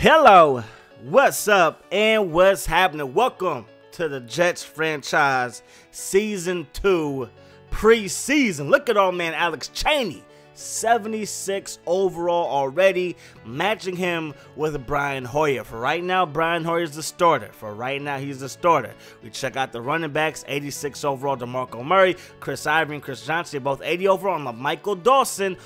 Hello, what's up and what's happening? Welcome to the Jets franchise season 2 preseason. Look at old man Alex Cheney, 76 overall already, matching him with Brian Hoyer. For right now, Brian Hoyer is the starter. For right now, he's the starter. We check out the running backs, 86 overall, DeMarco Murray, Chris Ivory, and Chris Johnson, both 80 overall. And Michael Dawson,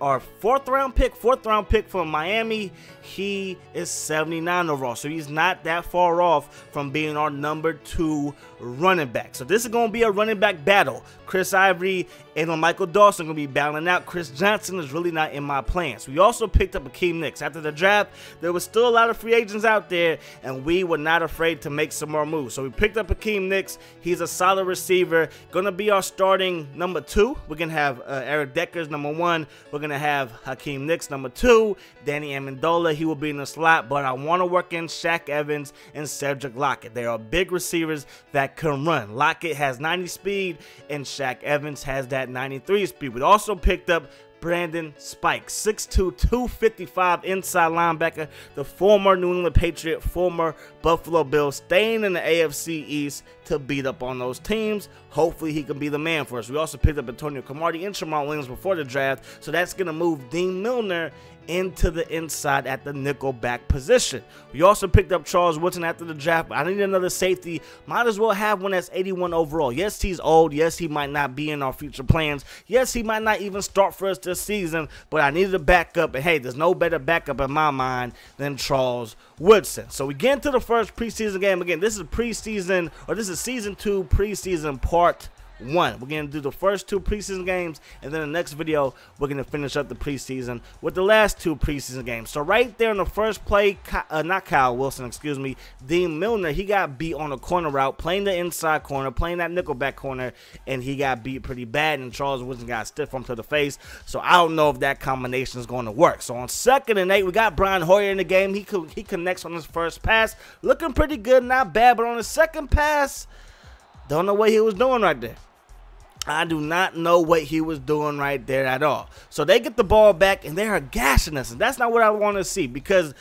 our fourth round pick from Miami, he is 79 overall. So he's not that far off from being our number 2 running back. So this is going to be a running back battle. Chris Ivory and Michael Dawson are going to be battling out. Chris Johnson is really not in my plans. We also picked up Akeem Nicks. After the draft, there was still a lot of free agents out there, and we were not afraid to make some more moves. So we picked up Akeem Nicks. He's a solid receiver. Going to be our starting number 2. We're going to have Eric Decker's number 1. We're going to have Akeem Nicks number 2. Danny Amendola, he will be in the slot, but I want to work in Shaq Evans and Cedric Lockett. They are big receivers that can run. Lockett has 90 speed, and Shaq Evans has that 93 speed. We also picked up Brandon Spikes, 6'2", 255 inside linebacker, the former New England Patriot, former Buffalo Bill, staying in the AFC East to beat up on those teams. Hopefully he can be the man for us. We also picked up Antonio Cromartie and Jamal Williams before the draft, so that's going to move Dean Milner into the inside at the nickel back position. We also picked up Charles Woodson after the draft. I need another safety. Might as well have one that's 81 overall. Yes, he's old. Yes, he might not be in our future plans. Yes, he might not even start for us this season, but I needed a backup, and hey, there's no better backup in my mind than Charles Woodson. So we get into the first preseason game. Again, this is preseason, or this is season 2 preseason part 1. We're going to do the first 2 preseason games, and then the next video, we're going to finish up the preseason with the last 2 preseason games. So right there in the first play, not Kyle Wilson, excuse me, Dean Milner, he got beat on a corner route, playing the inside corner, playing that nickelback corner, and he got beat pretty bad, and Charles Woodson got stiff arm to the face. So I don't know if that combination is going to work. So on 2nd and 8, we got Brian Hoyer in the game. He connects on his first pass, looking pretty good, not bad, but on his second pass, don't know what he was doing right there. I do not know what he was doing right there at all. So they get the ball back, and they are gashing us. And that's not what I want to see, because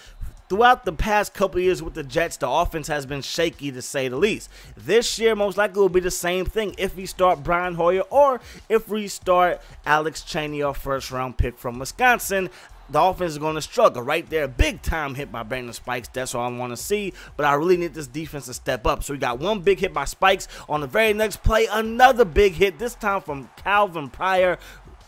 throughout the past couple of years with the Jets, the offense has been shaky, to say the least. This year, most likely, will be the same thing if we start Brian Hoyer or if we start Alex Cheney, our first-round pick from Wisconsin. The offense is going to struggle right there. Big time hit by Brandon Spikes. That's all I want to see. But I really need this defense to step up. So we got one big hit by Spikes. On the very next play, another big hit, this time from Calvin Pryor,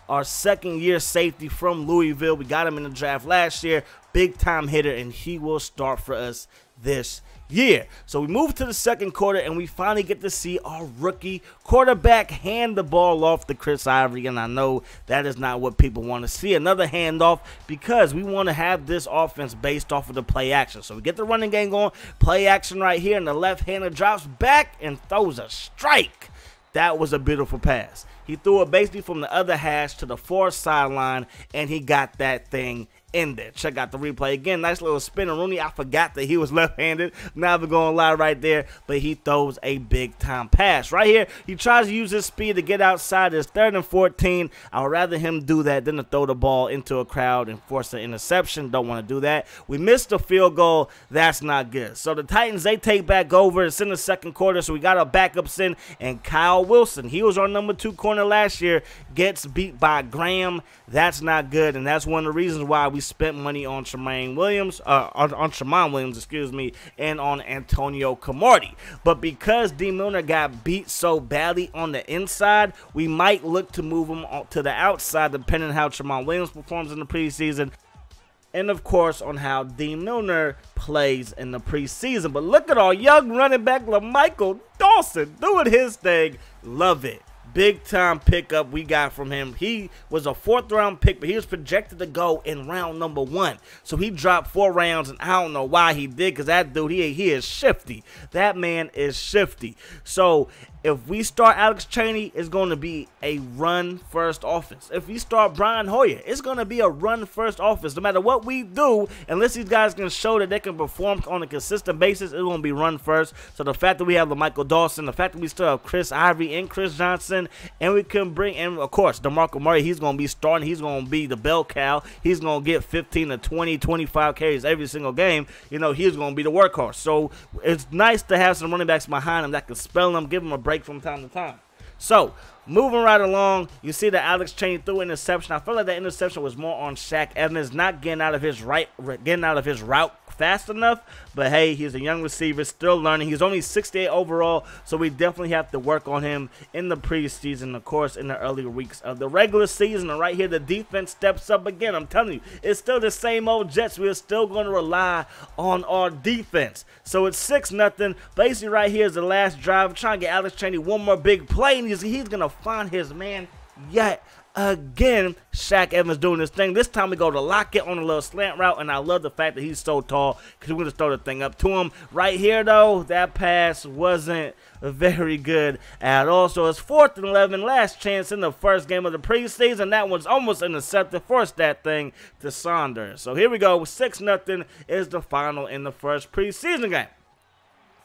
our second-year safety from Louisville. We got him in the draft last year. Big time hitter, and he will start for us this year. So we move to the second quarter, and we finally get to see our rookie quarterback hand the ball off to Chris Ivory, and I know that is not what people want to see. Another handoff, because we want to have this offense based off of the play action. So we get the running game going, play action right here, and the left-hander drops back and throws a strike. That was a beautiful pass. He threw it basically from the other hash to the far sideline, and he got that thing in there. Check out the replay again. Nice little spin on Rooney. I forgot that he was left-handed. Not even going to lie right there, but he throws a big-time pass. Right here, he tries to use his speed to get outside. It's 3rd and 14. I would rather him do that than to throw the ball into a crowd and force an interception. Don't want to do that. We missed the field goal. That's not good. So the Titans, they take back over. It's in the second quarter, so we got our backups in, and Kyle Wilson, he was our number 2 corner last year, gets beat by Graham. That's not good, and that's one of the reasons why we spent money on Tremaine Williams, excuse me, and on Antonio Cromartie. But because Dean Milner got beat so badly on the inside, we might look to move him to the outside, depending on how Tremaine Williams performs in the preseason, and of course on how Dean Milner plays in the preseason. But look at our young running back, Michael Dawson, doing his thing. Love it. Big time pickup we got from him. He was a 4th round pick, but he was projected to go in round number 1. So he dropped 4 rounds, and I don't know why he did, because that dude, he is shifty. That man is shifty. So if we start Alex Cheney, it's going to be a run-first offense. If we start Brian Hoyer, it's going to be a run-first offense. No matter what we do, unless these guys can show that they can perform on a consistent basis, it's going to be run-first. So the fact that we have Michael Dawson, the fact that we still have Chris Ivory and Chris Johnson, preseason, and we can bring in, of course, DeMarco Murray. He's going to be starting. He's going to be the bell cow. He's going to get 15 to 20, 25 carries every single game. You know, he's going to be the workhorse. So it's nice to have some running backs behind him that can spell him, give him a break from time to time. So, moving right along, you see that Alex Chaney threw an interception. I feel like that interception was more on Shaq Evans, not getting out of his route fast enough. But hey, he's a young receiver, still learning. He's only 68 overall, so we definitely have to work on him in the preseason, of course, in the earlier weeks of the regular season. And right here, the defense steps up again. I'm telling you, it's still the same old Jets. We're still going to rely on our defense. So it's 6-0. Basically, right here is the last drive. I'm trying to get Alex Chaney one more big play, and he's going to find his man yet again. Shaq Evans doing this thing. This time we go to Lockett on a little slant route, and I love the fact that he's so tall because we're going to throw the thing up to him. Right here, though, that pass wasn't very good at all. So it's 4th and 11, last chance in the first game of the preseason. That one's almost intercepted. Forced that thing to Saunders. So here we go. 6-0 is the final in the first preseason game.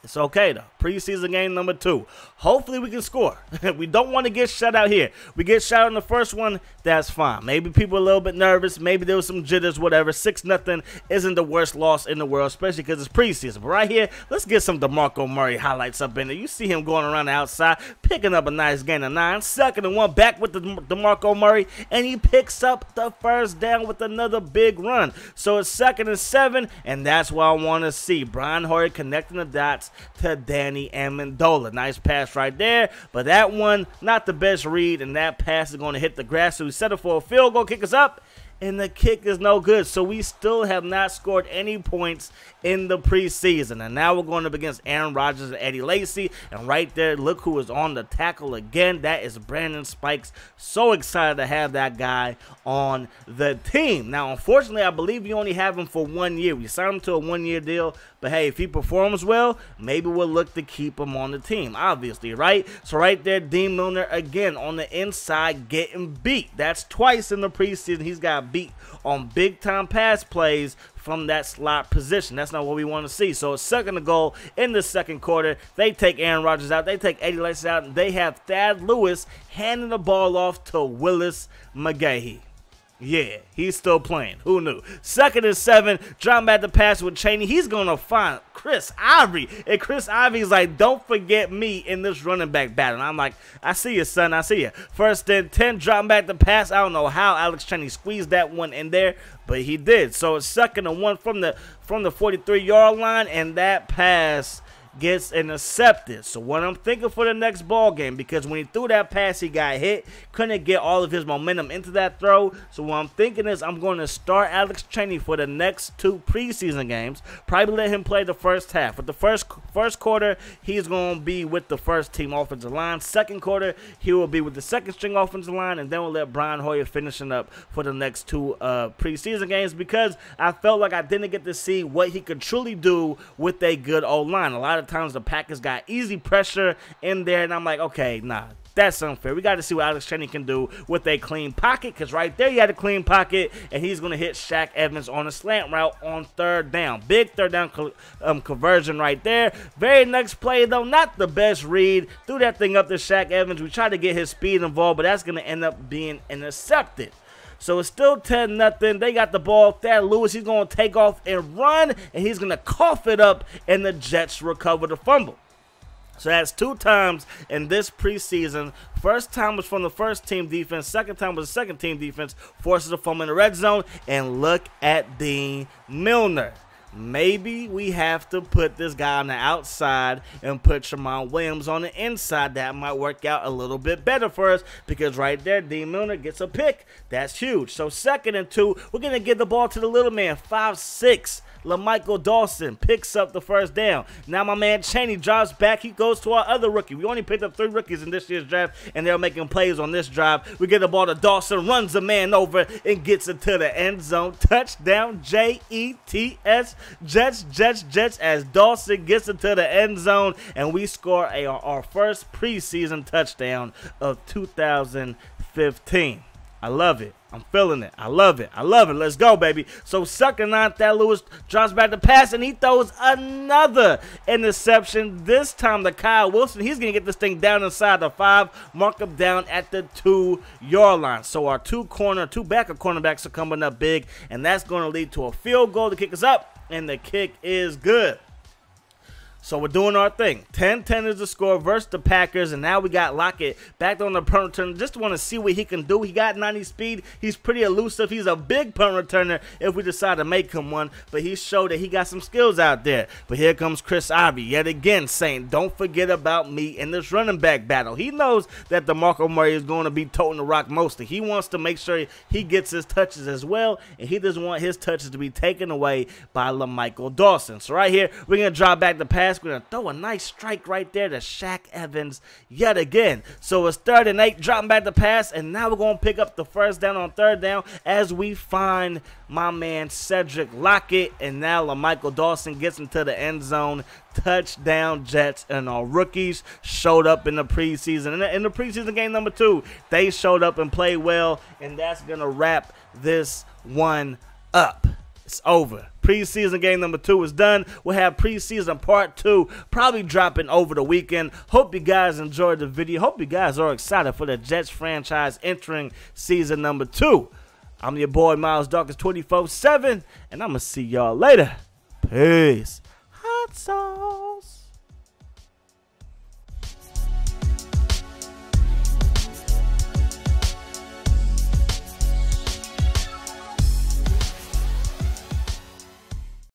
It's okay, though. Preseason game number 2. Hopefully we can score. We don't want to get shut out here. We get shut out in the first one, that's fine. Maybe people are a little bit nervous. Maybe there was some jitters, whatever. 6-0 isn't the worst loss in the world, especially because it's preseason. But right here, let's get some DeMarco Murray highlights up in there. You see him going around the outside, picking up a nice gain of 9. 2nd and 1, back with the DeMarco Murray, and he picks up the first down with another big run. So it's 2nd and 7, and that's what I want to see. Brian Hoyer connecting the dots to Danny Amendola. Nice pass right there, but that one, not the best read, and that pass is going to hit the grass. So we set it for a field goal, kick us up, and the kick is no good. So we still have not scored any points in the preseason. And now we're going up against Aaron Rodgers and Eddie Lacy. And right there, look who is on the tackle again. That is Brandon Spikes. So excited to have that guy on the team. Now, unfortunately, I believe we only have him for 1 year. We signed him to a 1-year deal. But hey, if he performs well, maybe we'll look to keep him on the team, obviously, right? So right there, Dean Milner again on the inside getting beat. That's twice in the preseason he's got beat on big-time pass plays from that slot position. That's not what we want to see. So it's 2nd and goal in the second quarter. They take Aaron Rodgers out. They take Eddie Lacy out. And they have Thad Lewis handing the ball off to Willis McGahee. Yeah, he's still playing. Who knew? 2nd and 7. Drop back the pass with Chaney. He's going to find Chris Ivory. And Chris Ivory's like, don't forget me in this running back battle. And I'm like, I see you, son. I see you. 1st and 10. Drop back the pass. I don't know how Alex Chaney squeezed that one in there, but he did. So it's 2nd and 1 from the 43-yard line, and that pass gets intercepted. So what I'm thinking for the next ball game, because when he threw that pass, he got hit, couldn't get all of his momentum into that throw. So what I'm thinking is I'm going to start Alex Chaney for the next 2 preseason games. Probably let him play the first half. But the first quarter, he's going to be with the first team offensive line. Second quarter, he will be with the second string offensive line, and then we'll let Brian Hoyer finishing up for the next 2 preseason games, because I felt like I didn't get to see what he could truly do with a good O-line. A lot of times the Packers got easy pressure in there, and I'm like, okay, nah, that's unfair. We got to see what Alex Chaney can do with a clean pocket, because right there he had a clean pocket, and he's going to hit Shaq Evans on a slant route on 3rd down. Big 3rd down conversion right there. Very next play, though, not the best read. Threw that thing up to Shaq Evans. We tried to get his speed involved, but that's going to end up being intercepted. So it's still 10-0. They got the ball. Thad Lewis, he's going to take off and run, and he's going to cough it up, and the Jets recover the fumble. So that's 2 times in this preseason. First time was from the first team defense. Second time was the second team defense. Forces a fumble in the red zone. And look at Dean Milner. Maybe we have to put this guy on the outside and put Tramon Williams on the inside. That might work out a little bit better for us, because right there, Dean Milner gets a pick. That's huge. So 2nd and 2, we're going to give the ball to the little man, 5'6". LaMichael Dawson picks up the first down. Now my man Chaney drops back. He goes to our other rookie. We only picked up 3 rookies in this year's draft, and they're making plays on this drive. We get the ball to Dawson, runs the man over, and gets into the end zone. Touchdown, Jets, Jets, as Dawson gets into the end zone, and we score our first preseason touchdown of 2015. I love it. I'm feeling it. I love it. I love it. Let's go, baby. So second on, that Lewis drops back the pass, and he throws another interception. This time to Kyle Wilson. He's going to get this thing down inside the 5, mark him down at the 2-yard line. So our two backup cornerbacks are coming up big, and that's going to lead to a field goal to kick us up, and the kick is good. So we're doing our thing. 10-10 is the score versus the Packers, and now we got Lockett back on the punt return. Just want to see what he can do. He got 90 speed. He's pretty elusive. He's a big punt returner if we decide to make him one, but he showed that he got some skills out there. But here comes Chris Ivey yet again saying, don't forget about me in this running back battle. He knows that DeMarco Murray is going to be toting the rock mostly. He wants to make sure he gets his touches as well, and he doesn't want his touches to be taken away by LaMichael Dawson. So right here, we're going to drop back the pass. We're going to throw a nice strike right there to Shaq Evans yet again. So it's 3rd and 8, dropping back the pass, and now we're going to pick up the first down on 3rd down as we find my man Cedric Lockett, and now LaMichael Dawson gets into the end zone. Touchdown Jets, and our rookies showed up in the preseason. In the preseason game number 2, they showed up and played well, and that's going to wrap this one up. It's over. Preseason game number 2 is done. We'll have preseason part 2 probably dropping over the weekend. Hope you guys enjoyed the video. Hope you guys are excited for the Jets franchise entering season number 2. I'm your boy Miles Dawkins 24/7, and I'm going to see y'all later. Peace. Hot sauce.